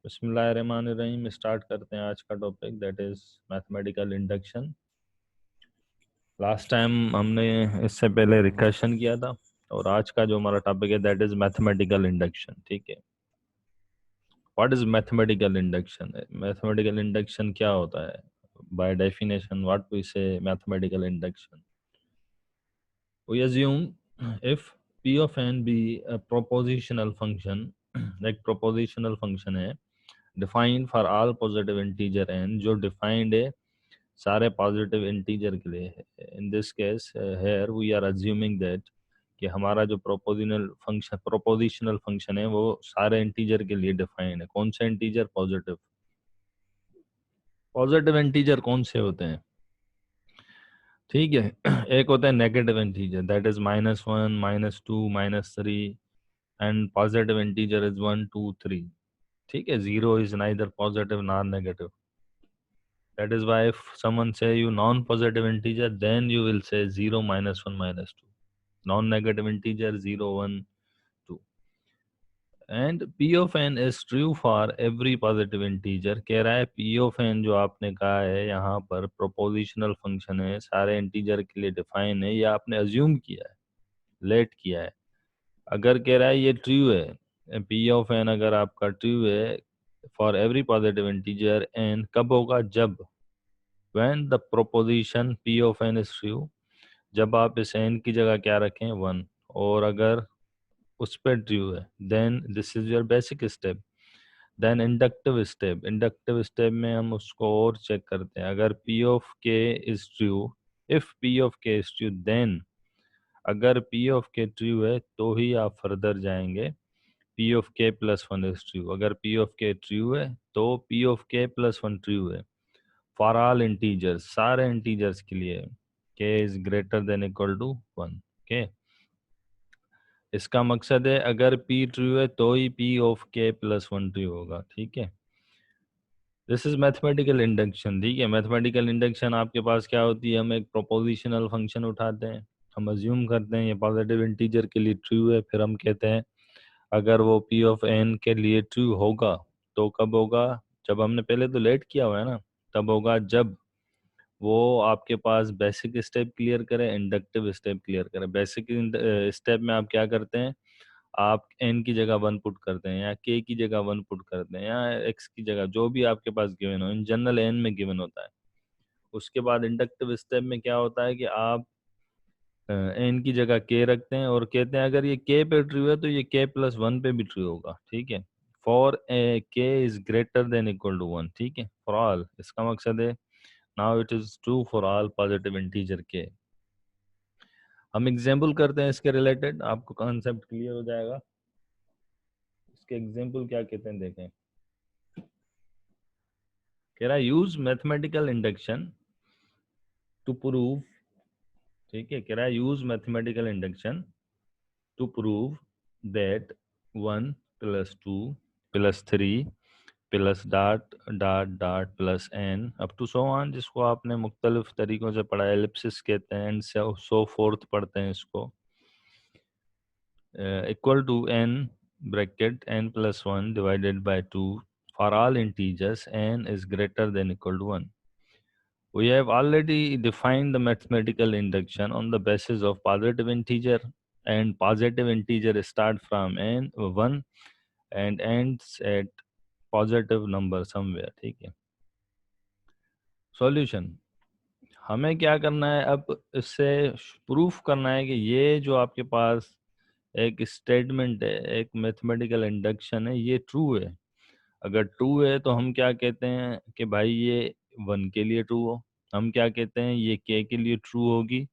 बिस्मिल्लाहिर्रहमानिर्रहीम। स्टार्ट करते हैं आज का topic, that is mathematical induction. Last time हमने इससे पहले रिकर्शन किया था और आज का जो हमारा टॉपिक है दैट इज़ मैथमेटिकल इंडक्शन। ठीक है, what is mathematical induction? Mathematical induction क्या होता है? By definition what we say mathematical induction, we assume if p of n be a propositional function एक propositional function है defined for all positive integer n, जो defined है सारे positive integer के लिए। In this case here we are assuming that कि हमारा जो प्रोपोजिशनल फंक्शन है वो सारे इंटीजर के लिए डिफाइंड है। कौन से इंटीजर? पॉजिटिव। पॉजिटिव इंटीजर कौन से होते हैं? ठीक है एक होता है negative integer, that is -1, -2, -3, and positive integer is 1, 2, 3। ठीक है, zero is neither positive nor negative. That is why if someone say you non-positive integer, then you will say 0, -1, -2. Non-negative integer 0, 1, 2. And p of n is true for every positive integer. कह रहा है p of n जो आपने कहा है यहाँ पर propositional function है, सारे integer के लिए define है, या आपने assume किया है, let किया है। अगर कह रहा है ये true है, p of n अगर आपका true है for every positive integer n, कब होगा? जब when the proposition p of n is true, जब आप इस n की जगह क्या रखें? 1, और अगर उस पर ट्रू है then this is your basic step. Then inductive step में हम उसको और चेक करते हैं। अगर p of k is true, if p of k is true, then अगर p ऑफ k ट्रू है तो ही आप फर्दर जाएंगे। p of k plus 1 is true, अगर p ऑफ k ट्रू है तो p of k plus 1 true है फॉर ऑल इंटीजर्स, सारे इंटीजर्स के लिए k is greater than equal to 1। Okay, इसका मकसद है अगर p ट्रू है तो ही p of k plus 1 true होगा। ठीक है, दिस इज मैथमेटिकल इंडक्शन। ठीक है, मैथमेटिकल इंडक्शन आपके पास क्या होती है? हम एक प्रोपोजिशनल फंक्शन उठाते हैं, हम अज्यूम करते हैं ये पॉजिटिव इंटीजर के लिए ट्रू है, फिर हम कहते हैं अगर वो p ऑफ n के लिए ट्रू होगा तो कब होगा? जब हमने पहले तो लेट किया हुआ है ना, तब होगा जब वो आपके पास बेसिक स्टेप क्लियर करे, इंडक्टिव स्टेप क्लियर करे। बेसिक स्टेप में आप क्या करते हैं? आप n की जगह 1 पुट करते हैं, या k की जगह 1 पुट करते हैं, या x की जगह जो भी आपके पास गिवन हो, इन जनरल n में गिवन होता है। उसके बाद इंडक्टिव स्टेप में क्या होता है कि आप n की जगह k रखते हैं और कहते हैं अगर ये k पे ट्रू है तो ये k प्लस 1 पे भी ट्रू होगा। ठीक है, for k is greater than equal to 1। ठीक है, फॉर ऑल, इसका मकसद है now it is true for all positive integer k। हम एग्जाम्पल करते हैं इसके रिलेटेड, आपको कॉन्सेप्ट क्लियर हो जाएगा। इसके एग्जाम्पल क्या कहते हैं देखें। कह रहा है use mathematical induction to prove. ठीक है, कह रहा है use mathematical induction to prove that 1 plus 2 plus 3 plus dot dot dot plus n up to so on, जिसको आपने मुख्तलिफ तरीकों से पढ़ा है, एलिप्सिस कहते हैं, एंड सो फोर्थ पढ़ते हैं इसको, equal to n bracket n plus 1 divided by 2 for all integers n is greater than equal to 1. We have already defined the mathematical induction on the basis of positive integer, and positive integer start from n 1 and ends at positive number somewhere. ठीक है, solution हमें क्या करना है? अब इससे proof करना है कि ये जो आपके पास एक स्टेटमेंट है, एक मैथमेटिकल इंडक्शन है, ये ट्रू है। अगर ट्रू है तो हम क्या कहते हैं कि भाई ये 1 के लिए ट्रू हो, हम क्या कहते हैं ये k के लिए ट्रू होगी,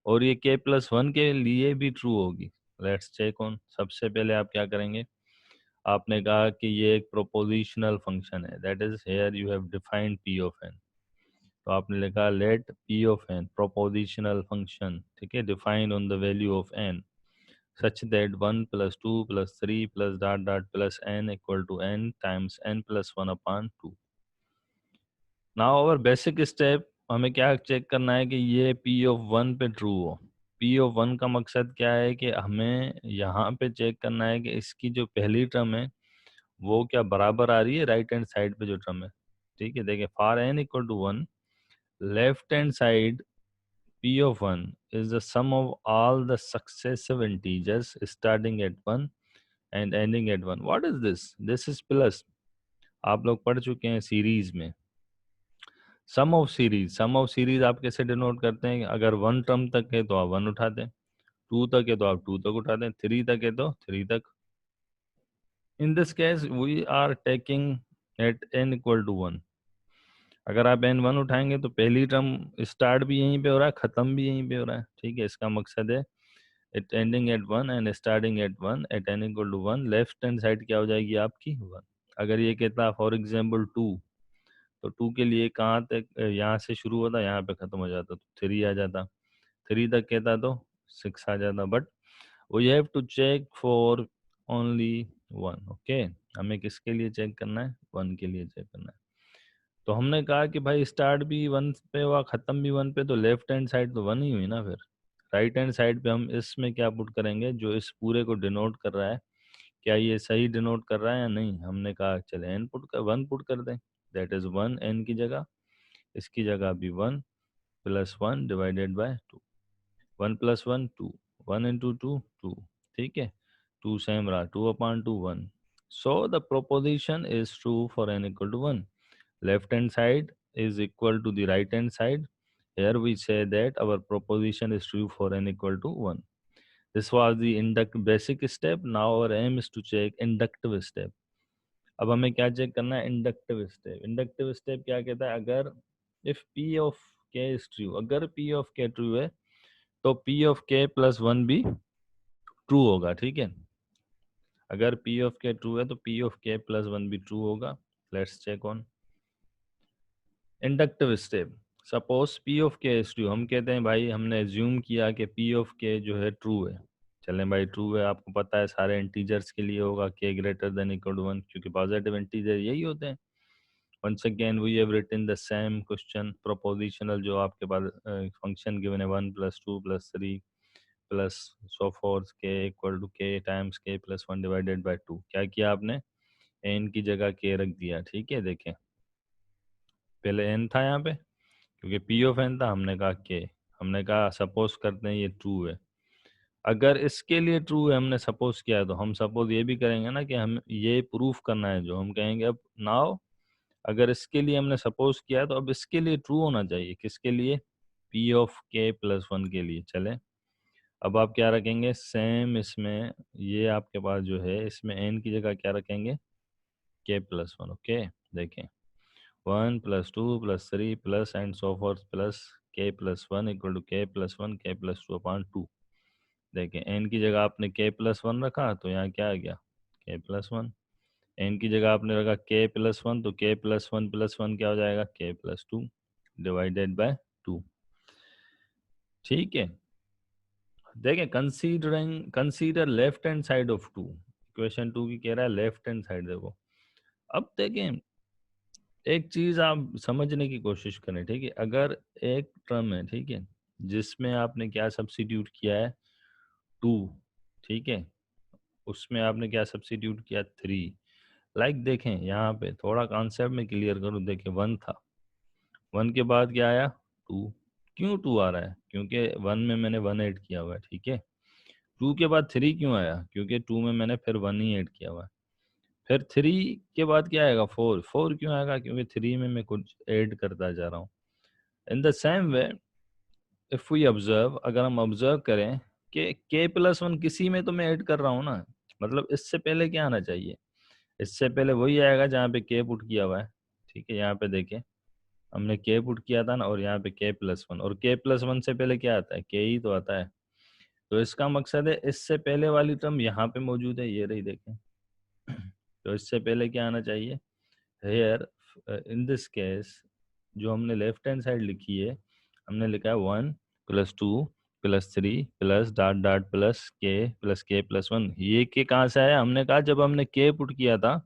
और ये k प्लस 1 के लिए भी ट्रू होगी। Let's check on. सबसे पहले आप क्या करेंगे? आपने कहा कि ये एक प्रोपोजिशनल फंक्शन है, that is here you have defined p of n, तो आपने लिखा let p of n propositional function, ठीक है, defined on the value of n such that 1 plus 2 plus 3 plus dot dot plus n equal to n times n plus 1 upon 2. Now our basic step, हमें क्या check करना है कि ये p of 1 पे true हो। p of 1 का मकसद क्या है कि हमें यहाँ पे चेक करना है कि इसकी जो पहली टर्म है वो क्या बराबर आ रही है राइट हैंड साइड पे जो टर्म है, ठीक है। देखिए for n equal to 1, left hand side p of 1 is the sum of all the successive integers starting at 1 and ending at 1. What is this? This is plus. आप लोग पढ़ चुके हैं सीरीज में sum of series. Sum of series आप कैसे denote करते हैं? अगर 1 टर्म तक है तो आप 1 उठाते हैं, 2 तक है तो आप 2 तक उठाते हैं, 3 तक है तो 3 तक। In this case we are taking at n equal to 1। अगर आप n 1 उठाएंगे तो पहली टर्म स्टार्ट भी यहीं पे हो रहा है, ख़त्म भी यहीं पे हो रहा है, ठीक है। इसका मकसद है it ending at 1 and starting at 1 at n equal to 1। Left hand side क्या हो जाएगी आपकी 1। अगर ये कहता फॉर एग्जाम्पल 2, तो 2 के लिए कहाँ तक यहाँ से शुरू होता, यहाँ पे ख़त्म हो जाता, तो 3 आ जाता। 3 तक कहता तो 6 आ जाता। But we have to check for only 1। Okay, हमें किसके लिए चेक करना है? 1 के लिए चेक करना है। तो हमने कहा कि भाई स्टार्ट भी 1 पे हुआ, ख़त्म भी 1 पे, तो लेफ्ट हैंड साइड तो 1 ही हुई ना। फिर राइट हैंड साइड पे हम इसमें क्या पुट करेंगे जो इस पूरे को डिनोट कर रहा है, क्या ये सही डिनोट कर रहा है या नहीं। हमने कहा चले एन पुट कर 1 पुट कर दें, दैट इज़ 1 एन की जगह, इसकी जगह भी 1 plus 1 divided by 2। 1 plus 1 2, 1 into 2 2, ठीक है। 2 सेम रहा, 2 upon 2 1। So the proposition is true for n equal to 1। Left hand side is equal to the right hand side. Here we say that our proposition is true for n equal to 1. This was the basic step. Now our aim is to check inductive step. अब हमें क्या check करना है? Inductive step. Inductive step क्या कहता है? अगर if p of k is true, अगर p ऑफ k ट्रू है तो p ऑफ k प्लस 1 भी ट्रू होगा, ठीक है। अगर p ऑफ k ट्रू है तो p ऑफ k प्लस 1 भी ट्रू होगा। Let's check on inductive step. Suppose p of k is true, हम कहते हैं भाई हमने एज्यूम किया कि p ऑफ k जो है ट्रू है। चलें भाई ट्रू है, आपको पता है सारे इंटीजर्स के लिए होगा k greater than equal to 1, क्योंकि पॉजिटिव इंटीजर यही होते हैं। Once again we have written the same question propositional, जो आपके पास फंक्शन गिवन है 1 plus 2 plus 3 plus so forth k equal to k times k plus 1 divided by 2। क्या किया आपने? n की जगह k रख दिया, ठीक है। देखें पहले n था यहाँ पे, क्योंकि p ऑफ n था, हमने कहा k। हमने कहा सपोज करते हैं ये ट्रू है। अगर इसके लिए ट्रू है हमने सपोज किया है, तो हम सपोज ये भी करेंगे ना कि हम ये प्रूफ करना है, जो हम कहेंगे अब नाउ अगर इसके लिए हमने सपोज किया है तो अब इसके लिए ट्रू होना चाहिए। किसके लिए? p ऑफ k प्लस 1 के लिए। चले अब आप क्या रखेंगे? सेम इसमें ये आपके पास जो है इसमें n की जगह क्या रखेंगे? k plus 1। ओके, देखें 1 plus 2 plus 3 plus and so forth plus k plus 1 equal to k plus 1 k plus 2 upon 2। देखें n की जगह आपने k प्लस 1 रखा तो यहाँ क्या आ गया? k plus 1। n की जगह आपने रखा k प्लस 1 तो k प्लस 1 क्या हो जाएगा? k प्लस 2 डिवाइडेड बाय 2, ठीक है। देखें consider left hand side of 2। Equation 2 की कह रहा है लेफ्ट हैंड साइड। देखो अब देखें एक चीज आप समझने की कोशिश करें, ठीक है। अगर एक टर्म है, ठीक है, जिसमें आपने क्या सब्स्टिट्यूट किया है? 2, ठीक है। उसमें आपने क्या सब्स्टिट्यूट किया? 3। लाइक देखें यहाँ पे थोड़ा कॉन्सेप्ट में क्लियर करूँ। देखें 1 था, 1 के बाद क्या आया? 2। क्यों 2 आ रहा है? क्योंकि 1 में मैंने 1 ऐड किया हुआ है, ठीक है। 2 के बाद 3 क्यों आया? क्योंकि 2 में मैंने फिर 1 ही ऐड किया हुआ है। फिर 3 के बाद क्या आएगा? 4। 4 क्यों आएगा? क्योंकि 3 में मैं कुछ ऐड करता जा रहा हूँ। In the same way if we observe, अगर हम ऑब्जर्व करें कि k प्लस 1 किसी में तो मैं ऐड कर रहा हूँ ना, मतलब इससे पहले क्या आना चाहिए? इससे पहले वही आएगा जहाँ पे k पुट किया हुआ है, ठीक है। यहाँ पे देखें हमने k पुट किया था ना, और यहाँ पे k प्लस 1, और k प्लस 1 से पहले क्या आता है? k ही तो आता है। तो इसका मकसद है इससे पहले वाली टर्म यहाँ पे मौजूद है, ये रही देखें। तो इससे पहले क्या आना चाहिए? हेयर इन दिस केस जो हमने लेफ्ट हैंड साइड लिखी है, हमने लिखा है 1 plus 2 plus 3 plus dot dot plus के प्लस 1। ये के कहाँ से आया? हमने कहा जब हमने के पुट किया था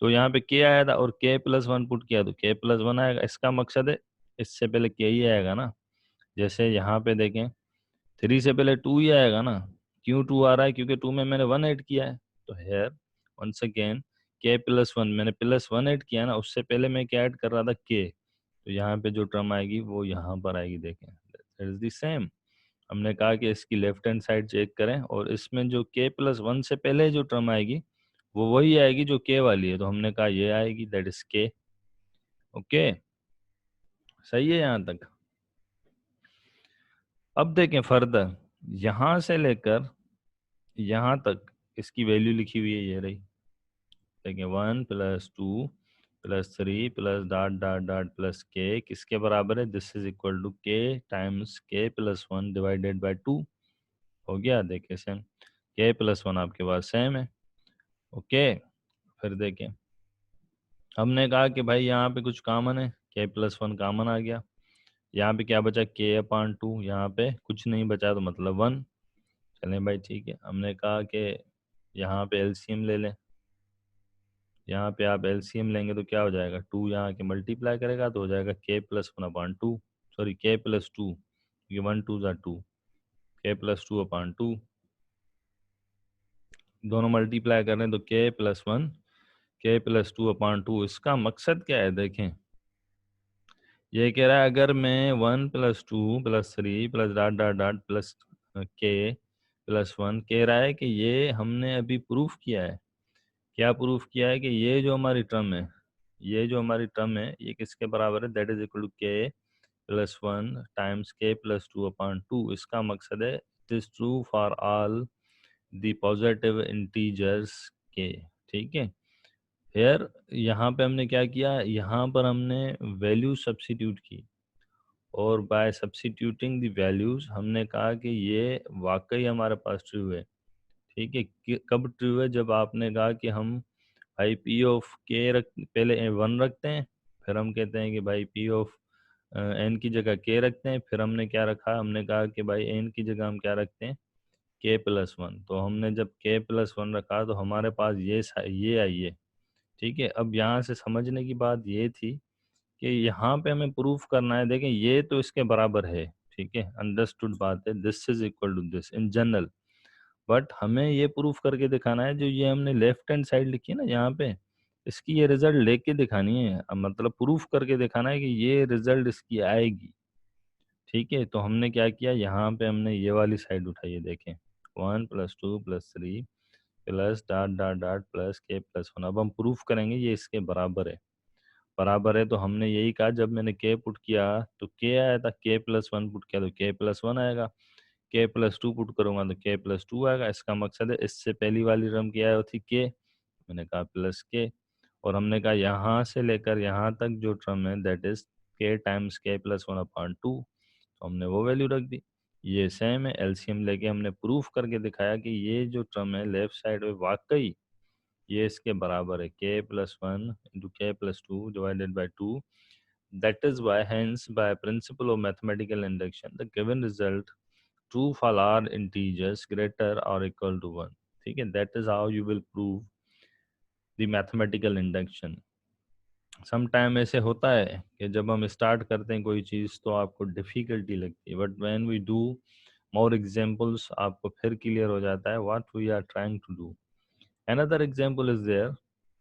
तो यहाँ पे के आया था, और के प्लस 1 पुट किया तो के प्लस 1 आएगा। इसका मकसद है इससे पहले के ही आएगा ना। जैसे यहाँ पे देखें 3 से पहले 2 ही आएगा ना। क्यों 2 आ रहा है? क्योंकि 2 में मैंने 1 ऐड किया है। तो हेयर वंस अगेन के प्लस वन, मैंने प्लस वन ऐड किया ना, उससे पहले मैं क्या ऐड कर रहा था, के, तो यहाँ पे जो टर्म आएगी वो यहाँ पर आएगी, देखें दैट इज द सेम। हमने कहा कि इसकी लेफ्ट हैंड साइड चेक करें और इसमें जो के प्लस वन से पहले जो टर्म आएगी वो वही आएगी जो के वाली है, तो हमने कहा ये आएगी, दैट इज के। ओके, सही है यहाँ तक। अब देखें फर्दर, यहाँ से लेकर यहाँ तक इसकी वैल्यू लिखी हुई है, ये रही, देखें 1 + 2 + 3 + डॉट डॉट डॉट प्लस के किसके बराबर है, दिस इज इक्वल टू के टाइम्स के प्लस वन डिवाइडेड बाय 2। हो गया, देखिए सेम, के प्लस वन आपके पास सेम है। ओके, फिर देखें, हमने कहा कि भाई यहाँ पे कुछ कॉमन है, के प्लस वन कॉमन आ गया, यहाँ पे क्या बचा, के अपॉन टू, यहाँ पे कुछ नहीं बचा तो मतलब वन। चलें भाई ठीक है, हमने कहा कि यहाँ पे एलसीएम ले लें, यहाँ पे आप एलसीएम लेंगे तो क्या हो जाएगा, टू यहाँ के मल्टीप्लाई करेगा तो हो जाएगा के plus one upon two, sorry के प्लस टू, ये वन टू ज़ा टू, के प्लस टू अपॉन टू, दोनों मल्टीप्लाई कर रहे हैं तो के प्लस वन, के प्लस टू अपॉन टू। इसका मकसद क्या है, देखें ये कह रहा है अगर मैं 1 + 2 + 3 + डॉट डॉट डॉट प्लस के प्लस वन, कह रहा है कि ये हमने अभी प्रूफ किया है, क्या प्रूफ किया है कि ये जो हमारी टर्म है, ये जो हमारी टर्म है ये किसके बराबर है, दैट इज इक्वल टू के प्लस वन टाइम्स के प्लस टू अपॉन टू। इसका मकसद है it is true for all the positive integers के, ठीक है। फिर यहाँ पे हमने क्या किया, यहाँ पर हमने वैल्यू सब्सिट्यूट की और बाय सब्सिट्यूटिंग द वैल्यूज हमने कहा कि ये वाकई हमारे पास ट्रू है, ठीक है। कब ट्रू है, जब आपने कहा कि हम भाई पी ऑफ के रख, पहले वन रखते हैं, फिर हम कहते हैं कि भाई पी ऑफ एन की जगह के रखते हैं, फिर हमने क्या रखा, हमने कहा कि भाई एन की जगह हम क्या रखते हैं, के प्लस वन। तो हमने जब के प्लस वन रखा तो हमारे पास ये आई है, ठीक है। अब यहाँ से समझने की बात ये थी कि यहाँ पे हमें प्रूफ करना है, देखें ये तो इसके बराबर है, ठीक है, अंडरस्टूड बात है, this is equal to this in general, but हमें ये प्रूफ करके दिखाना है, जो ये हमने लेफ्ट हैंड साइड लिखी है ना यहाँ पे, इसकी ये रिजल्ट लेके दिखानी है, अब मतलब प्रूफ करके दिखाना है कि ये रिजल्ट इसकी आएगी, ठीक है। तो हमने क्या किया, यहाँ पे हमने ये वाली साइड उठाई है, देखें 1 + 2 + 3 plus dot dot dot plus के प्लस वन। अब हम प्रूफ करेंगे ये इसके बराबर है, बराबर है, तो हमने यही कहा, जब मैंने के पुट किया तो के आया था, के प्लस वन पुट किया तो के प्लस वन आएगा, के प्लस टू पुट करूंगा तो के प्लस टू आएगा। इसका मकसद है, इससे पहली वाली टर्म क्या है थी के, मैंने कहा प्लस के, और हमने कहा यहाँ से लेकर यहाँ तक जो टर्म है दैट इज के टाइम्स के प्लस वन अपॉन टू, तो हमने वो वैल्यू रख दी। ये सेम है, एलसीएम लेके हमने प्रूफ करके दिखाया कि ये जो टर्म है लेफ्ट साइड में वाकई ये इसके बराबर है, के प्लस वन इंटू के plus two divided by two. That is why, hence, by principle of mathematical induction, the given result true for all integers greater or equal to one. ठीक है, that is how you will prove the mathematical induction. Sometime ऐसे होता है कि जब हम start करते हैं कोई चीज़ तो आपको डिफ़िकल्टी लगती है, but when we do more examples आपको फिर क्लियर हो जाता है what we are trying to do. Another example is there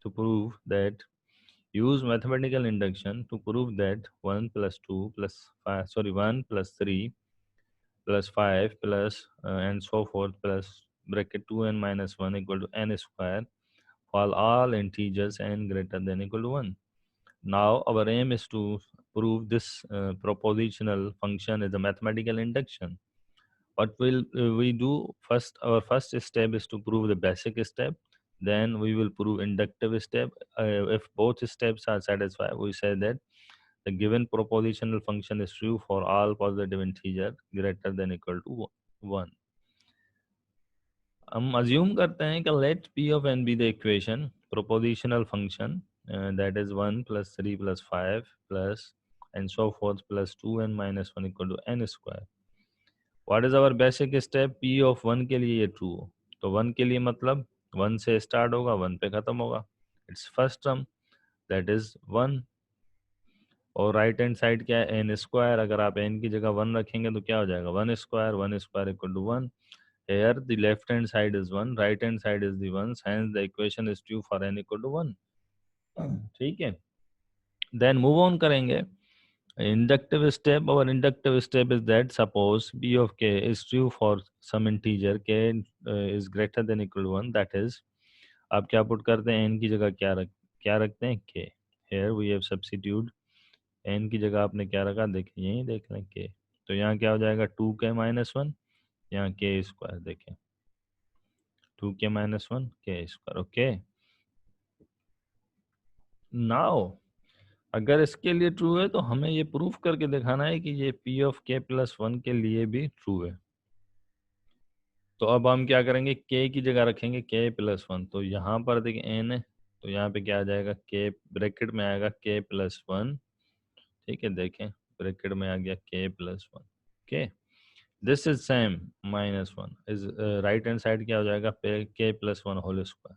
to prove that use mathematical induction to prove that 1 + 2 + 5, sorry 1 + 3 + 5 plus and so forth plus bracket 2n - 1 equal to n square for all integers n greater than equal to 1. Now our aim is to prove this propositional function is a mathematical induction. What will we do first? Our first step is to prove the basic step. Then we will prove inductive step. If both steps are satisfied, we say that the given propositional function is true for all positive integer greater than equal to 1. हम assume करते हैं कि let p of n be the equation propositional function that is 1 + 3 + 5 plus and so forth plus 2n - 1 equal to n square. What is our basic step? p of 1 के लिए ये true हो, तो 1 के लिए मतलब 1 से start होगा 1 पे ख़त्म होगा, its first term that is 1, और राइट हैंड साइड क्या है, एन स्क्वायर, अगर आप एन की जगह 1 रखेंगे तो क्या हो जाएगा 1 square, 1 square equal to 1, Here the left hand side is 1, right hand side is the 1, hence the equation is true for n equal to 1. ठीक है, then move on करेंगे. Inductive step, our inductive step is that suppose p of k is true for some integer k is greater than equal to 1, that is आप क्या put करते हैं, n की जगह क्या रखते हैं, k. Here we have substitute, n की जगह आपने क्या रखा, देखें यही देख लें k, तो यहाँ क्या हो जाएगा 2k माइनस 1, यहाँ k स्क्वायर, देखें 2k minus 1 k square. Okay, now अगर इसके लिए ट्रू है तो हमें ये प्रूफ करके दिखाना है कि ये p ऑफ k प्लस 1 के लिए भी ट्रू है. तो अब हम क्या करेंगे, k की जगह रखेंगे k प्लस 1, तो यहाँ पर देखिए n है, तो यहाँ पे क्या आ जाएगा, k ब्रैकेट में आएगा k प्लस 1. ठीक है, देखें ब्रैकेट में आ गया k plus 1. Okay, this is same minus 1 is right hand side क्या हो जाएगा, k plus 1 whole square.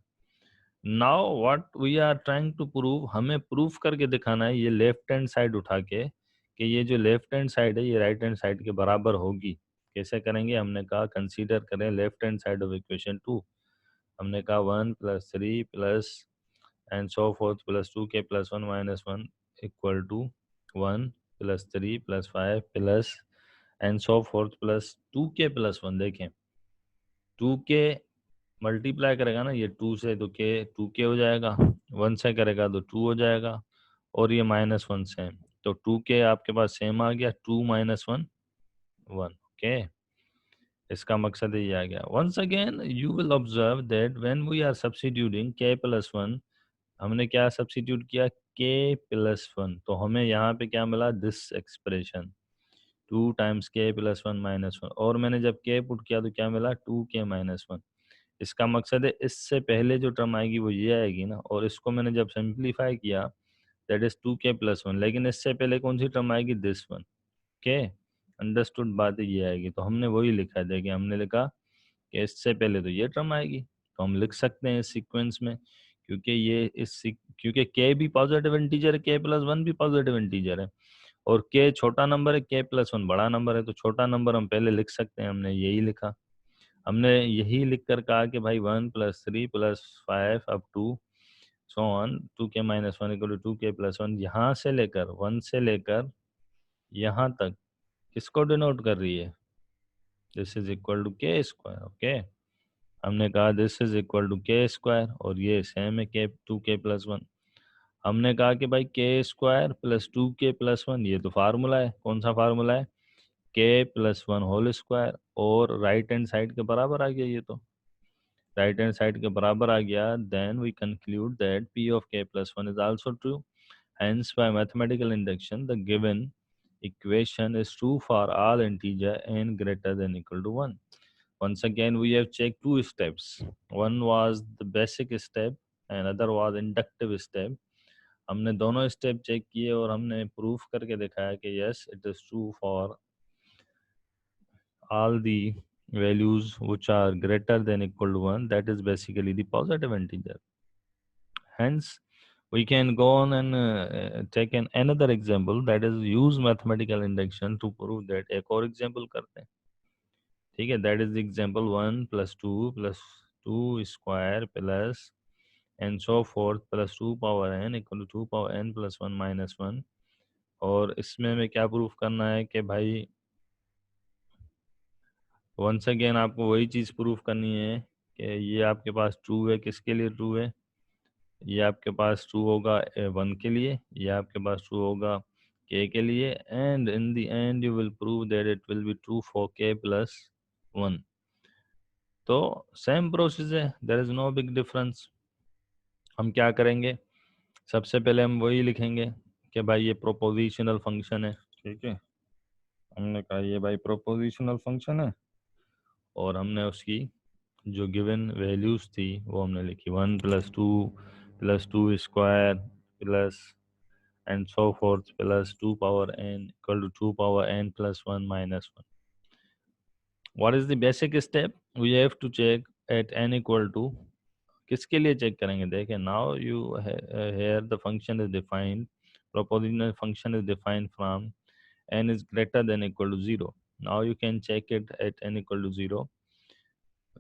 Now what we are trying to prove, हमें प्रूफ करके दिखाना है ये लेफ्ट हैंड साइड उठा के कि ये जो लेफ्ट हैंड साइड है ये राइट हैंड साइड के बराबर होगी. कैसे करेंगे, हमने कहा कंसीडर करें left hand side of equation 2. हमने कहा 1 plus 3 plus and so forth plus 2k plus 1 minus 1 equal to 1 plus 3 plus 5 plus and so forth plus 2k plus 1. देखें 2k मल्टीप्लाई करेगा ना ये 2 से, तो k 2k हो जाएगा, 1 से करेगा तो 2 हो जाएगा, और ये माइनस 1 सेम, तो 2k आपके पास सेम आ गया, 2 माइनस 1 1. ओके, इसका मकसद ये आ गया. Once again you will observe that when we are substituting k plus 1, हमने क्या सब्स्टिट्यूट किया, k प्लस 1, तो हमें यहाँ पे क्या मिला, this expression 2 times k plus 1 minus 1, और मैंने जब k पुट किया तो क्या मिला, 2k माइनस 1. इसका मकसद है इससे पहले जो टर्म आएगी वो ये आएगी ना, और इसको मैंने जब सिंप्लीफाई किया दैट इज 2k प्लस 1, लेकिन इससे पहले कौन सी टर्म आएगी, दिस वन. ओके, अंडरस्टूड बात ये आएगी, तो हमने वही लिखा है. देखिए हमने लिखा कि इससे पहले तो ये टर्म आएगी, तो हम लिख सकते हैं इस सीक्वेंस में, क्योंकि ये क्योंकि k भी पॉजिटिव इंटीजर है, k प्लस 1 भी पॉजिटिव इंटीजर है, और k छोटा नंबर है, k प्लस 1 बड़ा नंबर है, तो छोटा नंबर हम पहले लिख सकते हैं, हमने यही लिखा. हमने यही लिख कर कहा कि भाई 1 plus 3 plus 5 up to so on 2k minus 1 equal to 2k plus 1, यहाँ से लेकर 1 से लेकर यहाँ तक किसको डिनोट कर रही है, this is equal to k square. Okay, हमने कहा this is equal to k square, और ये सेम है k 2k प्लस 1. हमने कहा कि भाई k square plus 2k plus 1, ये तो फार्मूला है, कौन सा फार्मूला है, k प्लस 1 होल स्क्वायर, और राइट हैंड साइड के बराबर आ गया, ये तो राइट हैंड साइड के बराबर आ गया. Then we conclude that p of k plus 1 is also true. Hence by mathematical induction the given equation is true for all integer n greater than equal to 1. Once again we have checked two steps. One was the basic step and other was inductive step. हमने दोनों step check किए और हमने proof करके दिखाया कि yes it is true for all the values which are greater than equal to 1, that is basically the positive integer. Hence we can go on and take another example, that is use mathematical induction to prove that. एक और example करते हैं, ठीक है, that is the example 1 plus 2 plus 2 square plus and so forth plus 2 power n equal to 2 power n plus 1 minus 1. और इसमें हमें क्या प्रूफ करना है कि भाई वंस अगेन आपको वही चीज़ प्रूफ करनी है कि ये आपके पास ट्रू है, किसके लिए ट्रू है, ये आपके पास ट्रू होगा 1 के लिए, ये आपके पास ट्रू होगा k के लिए, and in the end you will prove that it will be true for k plus 1. तो सेम प्रोसेस है, there is no big difference. हम क्या करेंगे, सबसे पहले हम वही लिखेंगे कि भाई ये प्रोपोजिशनल फंक्शन है. ठीक है, हमने कहा ये भाई प्रोपोजिशनल फंक्शन है, और हमने उसकी जो गिवन वैल्यूज थी वो हमने लिखी 1 plus 2 square plus and so forth plus 2 power n equal to 2 power n plus 1 minus 1. What is the basic step, we have to check at n equal to, किसके लिए चेक करेंगे, देखें now you here the function is defined, propositional function is defined from n is greater than equal to 0. Now you can check it at n equal to 0.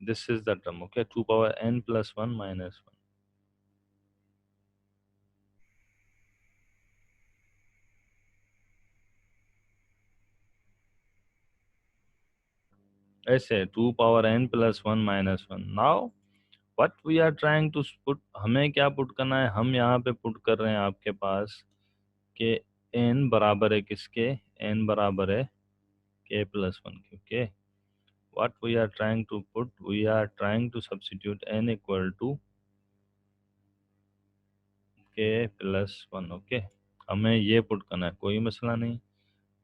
This is the term, okay, 2 power n plus 1 minus 1. ऐसे 2 power n plus 1 minus 1. Now what we are trying to put, हमें क्या put करना है, हम यहाँ पे put कर रहे हैं आपके पास कि n बराबर है किसके, n बराबर है k plus 1 के, okay. What we are trying to put, we are trying to substitute n equal to k plus 1, okay. हमें ये पुट करना है, कोई मसला नहीं,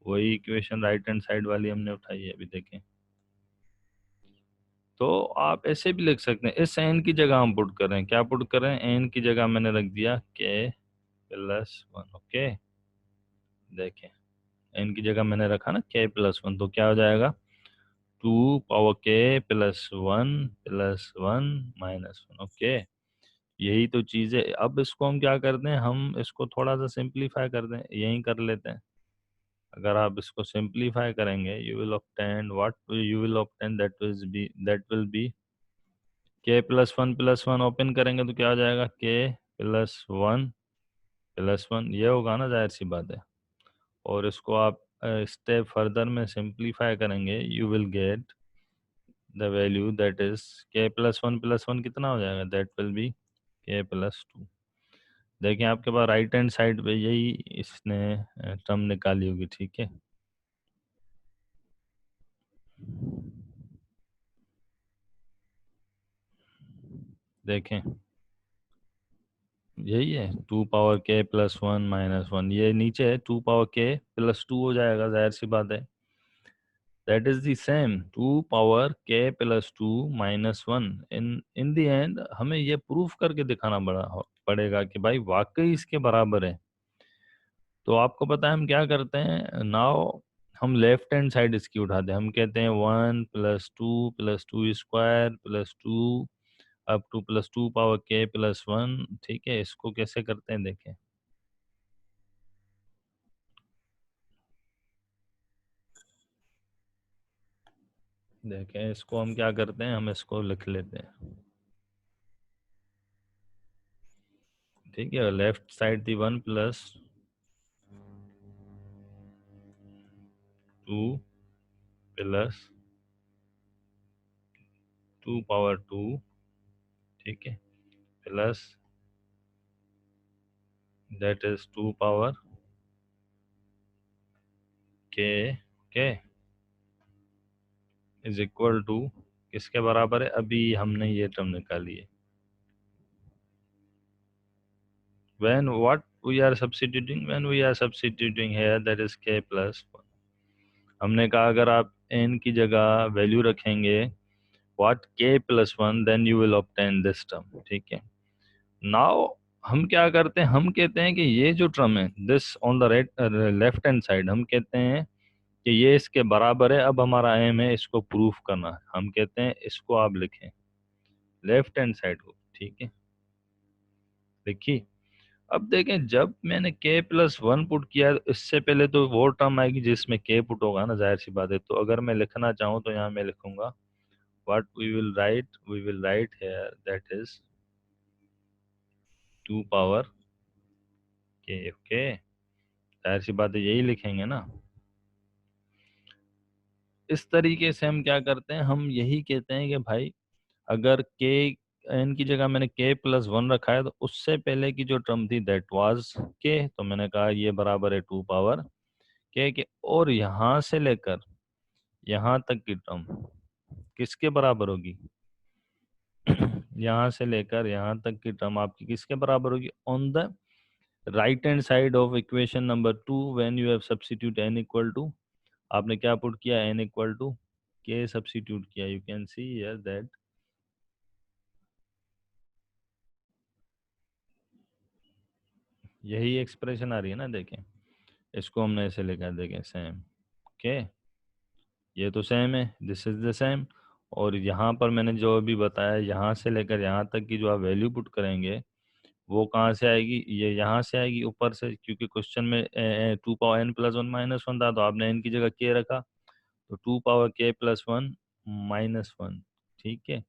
वही इक्वेशन राइट हैंड साइड वाली हमने उठाई है, अभी देखें। तो आप ऐसे भी लिख सकते हैं, इस एन की जगह हम पुट कर रहे हैं, क्या पुट कर रहे हैं, एन की जगह मैंने रख दिया के प्लस 1, ओके। देखें, एन की जगह मैंने रखा ना के प्लस 1, तो क्या हो जाएगा, 2 पावर के प्लस वन माइनस 1, ओके। यही तो चीज़ है। अब इसको हम क्या करते हैं, हम इसको थोड़ा सा सिंप्लीफाई कर दें, यही कर लेते हैं। अगर आप इसको सिंप्लीफाई करेंगे, you will obtain what, you will obtain that will be के प्लस वन ओपन करेंगे तो क्या हो जाएगा, के प्लस वन ये होगा ना, जाहिर सी बात है। और इसको आप स्टेप फर्दर में सिंप्लीफाई करेंगे, you will get the value that is के प्लस वन कितना हो जाएगा, दैट विल बी के प्लस 2। देखिए आपके पास राइट हैंड साइड पे यही इसने टर्म निकाली होगी, ठीक है। देखें, यही है 2 पावर के प्लस 1 माइनस 1, ये नीचे है 2 पावर के प्लस 2 हो जाएगा, जाहिर सी बात है। That is the same 2 power के plus 2 minus 1। In the end हमें ये प्रूफ करके दिखाना पड़ेगा कि भाई वाकई इसके बराबर है। तो आपको पता है हम क्या करते हैं, नाउ हम लेफ्ट हैंड साइड इसकी उठाते हैं, हम कहते हैं 1 plus two square plus 2 up two plus 2 power के प्लस 1, ठीक है। इसको कैसे करते हैं, देखें। देखें इसको हम क्या करते हैं, हम इसको लिख लेते हैं, ठीक है। लेफ्ट साइड थी 1 प्लस 2 प्लस 2 पावर 2, ठीक है, प्लस दैट इज 2 पावर के के इज इक्वल टू किसके बराबर है, अभी हमने ये टर्म निकाली है। when what we are substituting, when we are substituting here, that is k plus 1। हमने कहा अगर आप n की जगह वैल्यू रखेंगे what k plus 1, then you will obtain this term, ठीक है। नाउ हम क्या करते हैं, हम कहते हैं कि ये जो टर्म है this on the right left hand side, हम कहते हैं कि ये इसके बराबर है। अब हमारा एम है इसको प्रूफ करना है, हम कहते हैं इसको आप लिखें लेफ्ट हैंड साइड को, ठीक है। देखिए अब देखें, जब मैंने k प्लस 1 पुट किया है, इससे पहले तो वो टर्म आएगी जिसमें k पुट होगा ना, जाहिर सी बात है। तो अगर मैं लिखना चाहूँ तो यहाँ मैं लिखूंगा what we will write here, that is 2 power k, okay. जाहिर सी बात है यही लिखेंगे ना। इस तरीके से हम क्या करते हैं, हम यही कहते हैं कि भाई अगर k n की जगह मैंने k प्लस 1 रखा है, तो उससे पहले की जो टर्म थी दैट वाज k, तो मैंने कहा ये बराबर है 2 पावर k के। और यहाँ से लेकर यहाँ तक की टर्म किसके बराबर होगी यहाँ से लेकर यहाँ तक की टर्म आपकी किसके बराबर होगी, on the right hand side of equation number 2 when you have substitute n equal to, आपने क्या पुट किया, n equal to k substitute किया, you can see here that यही एक्सप्रेशन आ रही है ना। देखें इसको हमने ऐसे लिखा है, देखें सेम, ओके, ये तो सेम है, दिस इज द सेम। और यहाँ पर मैंने जो अभी बताया, यहाँ से लेकर यहाँ तक की जो आप वैल्यू पुट करेंगे वो कहाँ से आएगी, ये यहाँ से आएगी ऊपर से, क्योंकि क्वेश्चन में 2 पावर n प्लस 1 माइनस 1 था, तो आपने n की जगह k रखा, तो 2 पावर k प्लस 1 माइनस 1, ठीक है।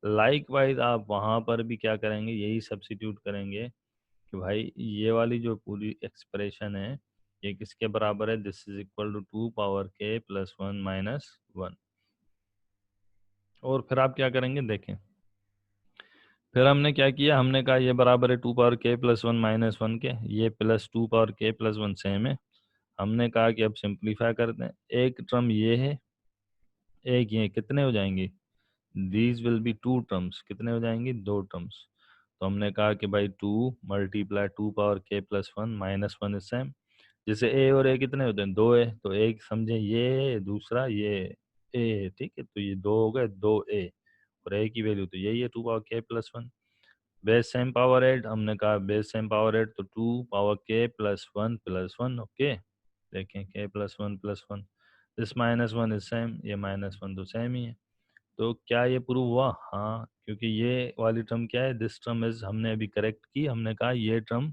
लाइकवाइज आप वहाँ पर भी क्या करेंगे, यही सब्स्टिट्यूट करेंगे कि भाई ये वाली जो पूरी एक्सप्रेशन है ये किसके बराबर है, this is equal to 2 power k + 1 - 1। और फिर आप क्या करेंगे देखें, फिर हमने क्या किया, हमने कहा ये बराबर है 2 पावर k + 1 - 1 के, ये प्लस 2 पावर k + 1 सेम है। हमने कहा कि अब सिंप्लीफाई करते हैं, एक टर्म ये है, एक ये, कितने हो जाएंगे, दीज विल बी 2 टर्म्स, कितने हो जाएंगे, 2 टर्म्स। तो हमने कहा कि भाई 2 × 2 पावर k + 1 - 1 इज सेम। जैसे ए और ए कितने होते हैं, 2 है, तो एक समझे ये, दूसरा ये ए, ठीक है, तो ये 2 हो गए, 2 ए, और ए की वैल्यू तो यही है 2 power k + 1। Base same power add, हमने कहा बेस सेम पावर एड, तो 2 पावर k + 1 + 1, ओके। देखें k + 1 + 1, दिस -1 इज सेम, ये -1 तो सेम ही है। तो क्या ये प्रूव हुआ, हाँ, क्योंकि ये वाली टर्म क्या है, दिस टर्म इज, हमने अभी करेक्ट की, हमने कहा ये टर्म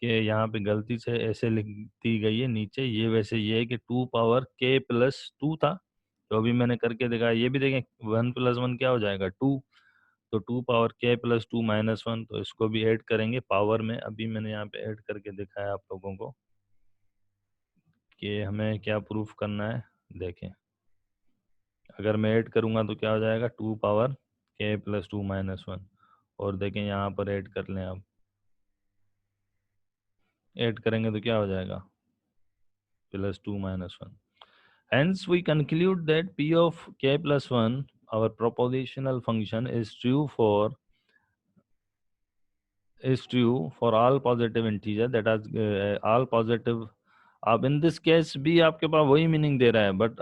के यहाँ पे गलती से ऐसे लिख दी गई है नीचे, ये वैसे ये है कि 2 पावर k + 2 था, तो अभी मैंने करके दिखाया, ये भी देखें 1 + 1 क्या हो जाएगा, 2, तो 2 पावर k + 2 - 1, तो इसको भी ऐड करेंगे पावर में, अभी मैंने यहाँ पे ऐड करके दिखाया आप लोगों को कि हमें क्या प्रूफ करना है। देखें अगर मैं ऐड करूँगा तो क्या हो जाएगा, 2 पावर k + 2 - 1, और देखें यहाँ पर ऐड कर लें, आप ऐड करेंगे तो क्या हो जाएगा, +2 - 1। Hence, we conclude that p of k + 1, our propositional function, is true for all positive integer, that is all positive। अब in this case भी आपके पास वही मीनिंग दे रहा है, बट